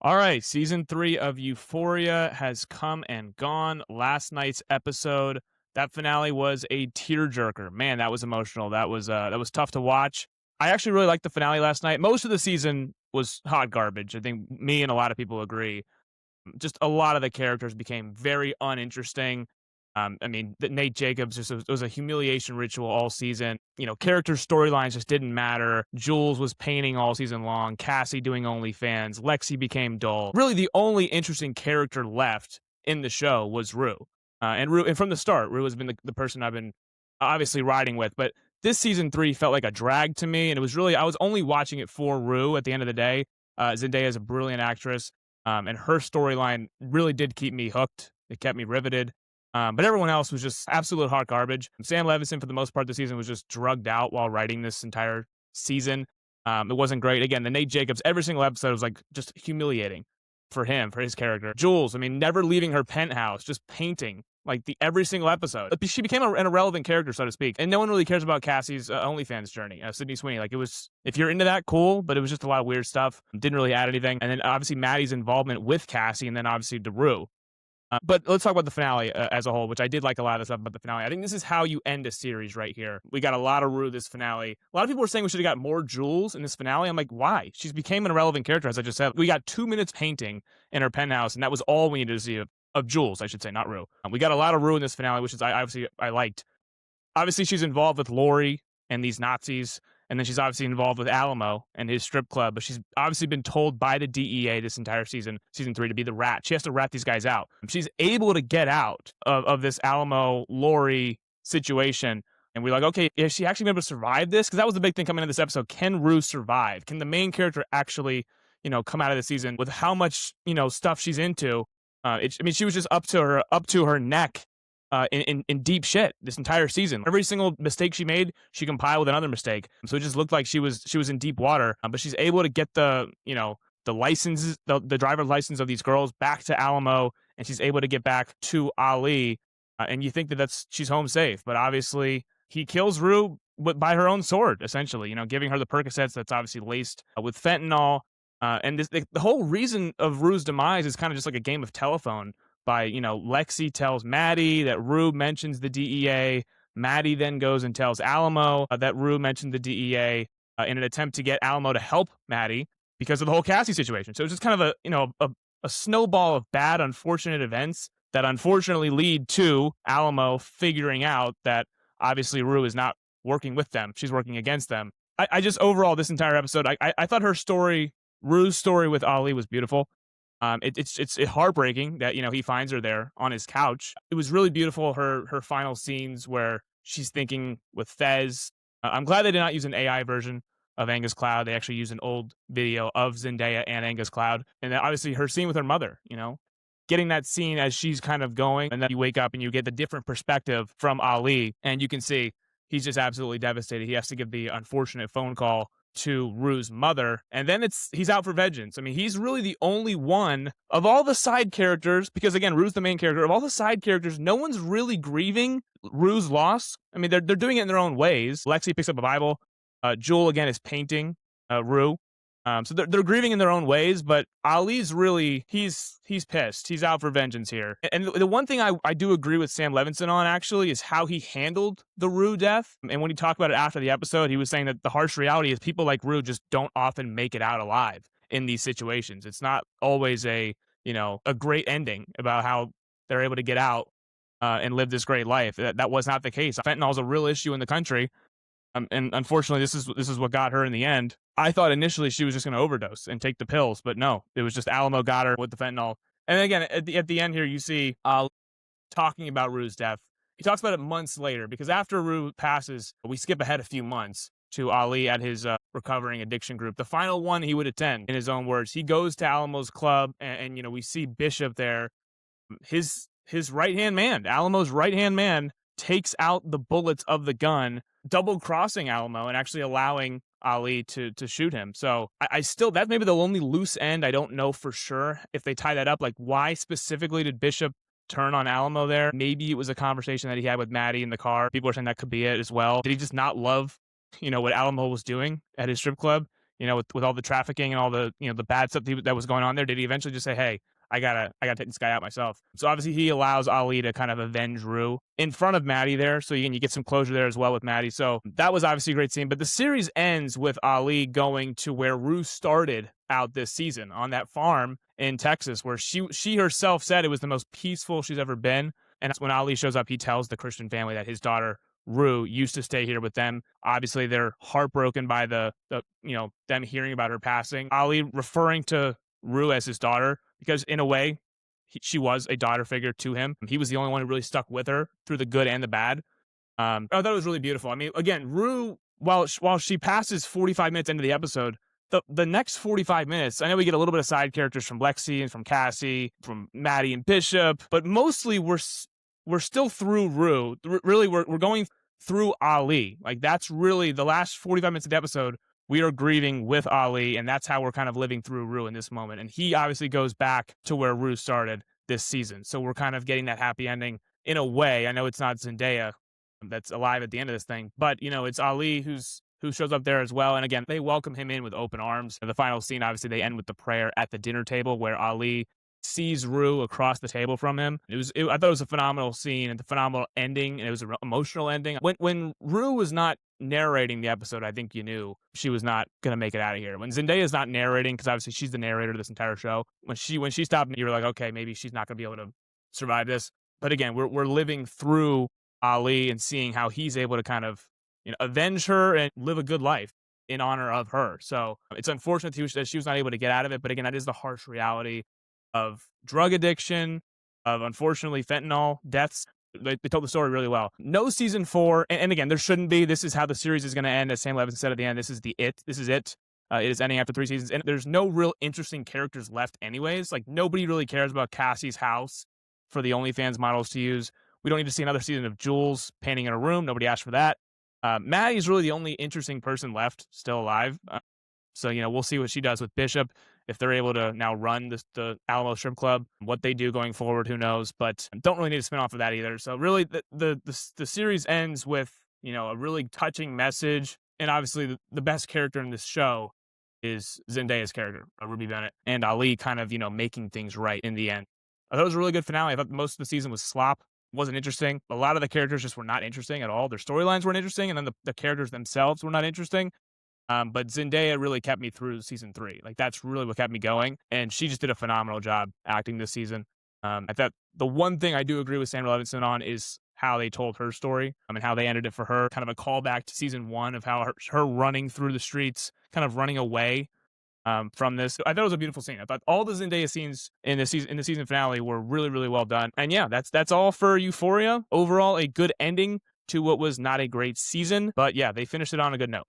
All right, season 3 of Euphoria has come and gone. Last night's episode, that finale was a tearjerker. Man, that was emotional. That was tough to watch. I actually really liked the finale last night. Most of the season was hot garbage. I think me and a lot of people agree. Just a lot of the characters became very uninteresting. I mean, Nate Jacobs just was a humiliation ritual all season. You know, character storylines just didn't matter. Jules was painting all season long. Cassie doing OnlyFans. Lexi became dull. Really, the only interesting character left in the show was Rue. And from the start, Rue has been the person I've been obviously riding with. But this season 3 felt like a drag to me, and it was really I was only watching it for Rue. At the end of the day, Zendaya is a brilliant actress. And her storyline really did keep me hooked. It kept me riveted. But everyone else was just absolute hot garbage. Sam Levinson, for the most part, this season was just drugged out while writing this entire season. It wasn't great. Again, the Nate Jacobs, every single episode was like just humiliating for him, for his character. Jules, I mean, never leaving her penthouse, just painting like the every single episode. She became an irrelevant character, so to speak. And no one really cares about Cassie's OnlyFans journey. Sydney Sweeney, like it was, if you're into that, cool, but it was just a lot of weird stuff. Didn't really add anything. And then obviously Maddie's involvement with Cassie, and then obviously Daru. But let's talk about the finale as a whole, which I did like a lot of stuff about the finale. I think this is how you end a series right here. We got a lot of Rue this finale. A lot of people were saying we should have got more Jules in this finale. I'm like, why? She's became an irrelevant character, as I just said. We got 2 minutes painting in her penthouse, and that was all we needed to see of Jules, I should say, not Rue. We got a lot of Rue in this finale, which is I liked. Obviously, she's involved with Lori and these Nazis. And then she's obviously involved with Alamo and his strip club, but she's obviously been told by the DEA this entire season 3, to be the rat. She has to rat these guys out. She's able to get out of this Alamo Lori situation. And we're like, okay, is she actually able to survive this? Because that was the big thing coming into this episode. Can Rue survive? Can the main character actually, come out of the season with how much, stuff she's into? I mean, she was just up to her neck in deep shit this entire season. Every single mistake she made, she compiled with another mistake. So it just looked like she was in deep water. But she's able to get the licenses, the driver's license of these girls back to Alamo, and she's able to get back to Ali. And you think that she's home safe, but obviously he kills Rue by her own sword, essentially. Giving her the Percocets that's obviously laced with fentanyl. And the whole reason of Rue's demise is kind of just like a game of telephone. Lexi tells Maddie that Rue mentions the DEA. Maddie then goes and tells Alamo that Rue mentioned the DEA in an attempt to get Alamo to help Maddie because of the whole Cassie situation. So it's just kind of a snowball of bad, unfortunate events that unfortunately lead to Alamo figuring out that obviously Rue is not working with them. She's working against them. I just overall, this entire episode, I thought her story, Rue's story with Ali, was beautiful. It's heartbreaking that he finds her there on his couch. It was really beautiful, her final scenes where she's thinking with Fez. I'm glad they did not use an AI version of Angus Cloud. They actually used an old video of Zendaya and Angus Cloud, and then obviously her scene with her mother. Getting that scene as she's kind of going, and then you wake up and you get the different perspective from Ali, and you can see he's just absolutely devastated. He has to give the unfortunate phone call to Rue's mother, and then he's out for vengeance. I mean, he's really the only one of all the side characters, because again, Rue's the main character. Of all the side characters, no one's really grieving Rue's loss. I mean, they're doing it in their own ways. Lexi picks up a Bible. Jewel again is painting Rue. So they're grieving in their own ways, but Ali's really, he's pissed. He's out for vengeance here. And the one thing I do agree with Sam Levinson on, actually, is how he handled the Rue death. And when he talked about it after the episode, he was saying that the harsh reality is people like Rue just don't often make it out alive in these situations. It's not always a great ending about how they're able to get out and live this great life. That was not the case. Fentanyl is a real issue in the country. And unfortunately, this is what got her in the end. I thought initially she was just going to overdose and take the pills, but no, it was just Alamo got her with the fentanyl. And then again, at the end here, you see talking about Rue's death. He talks about it months later, because after Rue passes, we skip ahead a few months to Ali at his recovering addiction group, the final one he would attend, in his own words. He goes to Alamo's club, and we see Bishop there. His right-hand man, Alamo's right-hand man, takes out the bullets of the gun, double crossing Alamo and actually allowing Ali to shoot him. So I still, that's maybe the only loose end. I don't know for sure if they tie that up. Like, why specifically did Bishop turn on Alamo there? Maybe it was a conversation that he had with Maddie in the car. People are saying that could be it as well. Did he just not love, what Alamo was doing at his strip club? with all the trafficking and all the, the bad stuff that was going on there? Did he eventually just say, "Hey, I gotta take this guy out myself"? So obviously he allows Ali to kind of avenge Rue in front of Maddie there. So you get some closure there as well with Maddie. So that was obviously a great scene. But the series ends with Ali going to where Rue started out this season, on that farm in Texas, where she herself said it was the most peaceful she's ever been. And when Ali shows up, he tells the Christian family that his daughter Rue used to stay here with them. Obviously, they're heartbroken by them hearing about her passing. Ali referring to Rue as his daughter because, in a way, she was a daughter figure to him. He was the only one who really stuck with her through the good and the bad. I thought it was really beautiful. I mean, again, Rue, while she passes 45 minutes into the episode, the next 45 minutes, I know we get a little bit of side characters from Lexi and from Cassie, from Maddie and Bishop, but mostly we're still through Rue. Really, we're going through Ali. Like, that's really the last 45 minutes of the episode. We are grieving with Ali, and that's how we're kind of living through Rue in this moment. And he obviously goes back to where Rue started this season. So we're kind of getting that happy ending in a way. I know it's not Zendaya that's alive at the end of this thing, but it's Ali who shows up there as well. And again, they welcome him in with open arms. And the final scene, obviously, they end with the prayer at the dinner table where Ali sees Rue across the table from him. I thought it was a phenomenal scene and a phenomenal ending, and it was an emotional ending. When Rue was not narrating the episode, I think you knew she was not going to make it out of here. When Zendaya is not narrating, because obviously she's the narrator of this entire show, when she stopped, you were like, okay, maybe she's not going to be able to survive this. But again, we're living through Ali and seeing how he's able to kind of avenge her and live a good life in honor of her. So it's unfortunate that she was not able to get out of it. But again, that is the harsh reality of drug addiction, of unfortunately fentanyl deaths. They told the story really well. No season 4, and again, there shouldn't be. This is how the series is going to end, as Sam Levinson said at the end. This is it. This is it. It is ending after 3 seasons, and there's no real interesting characters left anyways. Like, nobody really cares about Cassie's house for the OnlyFans models to use. We don't need to see another season of Jules painting in a room. Nobody asked for that. Maddie's really the only interesting person left still alive. So, we'll see what she does with Bishop. If they're able to now run the Alamo Strip Club, what they do going forward, who knows? But don't really need to spin off of that either. So really, the series ends with a really touching message, and obviously the best character in this show is Zendaya's character, Ruby Bennett, and Ali kind of making things right in the end. I thought it was a really good finale. I thought most of the season was slop. Wasn't interesting. A lot of the characters just were not interesting at all. Their storylines weren't interesting, and then the characters themselves were not interesting. But Zendaya really kept me through season 3. Like, that's really what kept me going. And she just did a phenomenal job acting this season. I thought the one thing I do agree with Sam Levinson on is how they told her story. I mean, how they ended it for her. Kind of a callback to season 1 of how her running through the streets, kind of running away from this. I thought it was a beautiful scene. I thought all the Zendaya scenes in the season finale were really, really well done. And yeah, that's all for Euphoria. Overall, a good ending to what was not a great season. But yeah, they finished it on a good note.